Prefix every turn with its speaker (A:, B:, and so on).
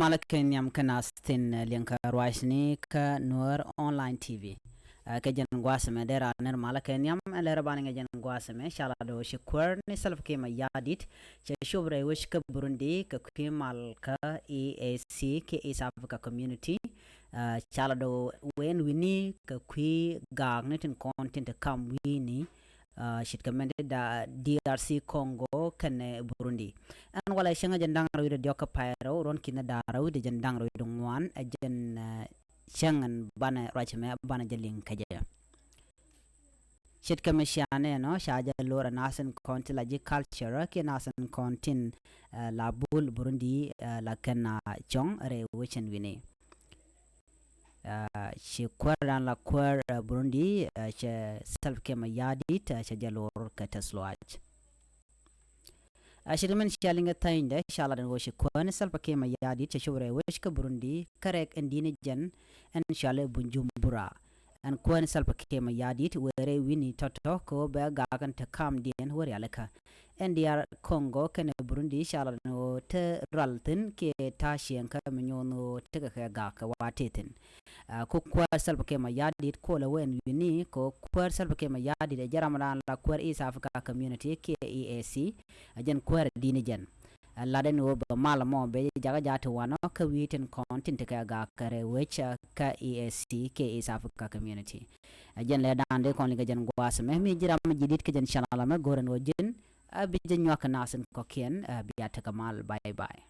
A: malak kenyam kanastin lianka ruaisni ka Noor online TV. Kajan guasme dera ner malak kenyam lera baninga jan guasme shala do shikwar ni salf kema yadit che shubre wish ka Burundi ka kimal ka EAC ke East Africa Community shala do wen wini ka kwi gagnetin content kam wini shit kamende da DRC Congo kene Burundi an wala shanga jandang rawi de joka pyro ron kina da rawi de jandang rawi dongwan ajen shangan bana rachme bana jaling kaja shit kamishane no shaja lora nasan konti la culture ke nasan kontin la bul Burundi la kana chong re wichen wini she kwaran la kwar Burundi she self kema yadit she jalor katasloach ashirman shalinga tainde shaladan woshi kwan self kema yadit she shore wish ka Burundi karek endine jan en shale bunjumbura an kwan self kema yadit were wini toto ko ba gagan ta kam dien wori alaka NDR Congo kene Burundi shaladan o te raltin ke tashiyan ka minyono tega ka ga ka watetin ko kwar salba kema yadit ko la wen wini ko kwar salba kema yadit jaramadan la kwar East Africa Community ke EAC ajen kwar dini jen laden wo ba malamo be jaga jatu wano ka witen content ka ga kare wecha ka EAC ke East Africa Community ajen le dande kon liga jen gwasme mi jiram jidit ke jen shanala ma goren wo jen abi jen nyak nasen ko ken biata kamal bye bye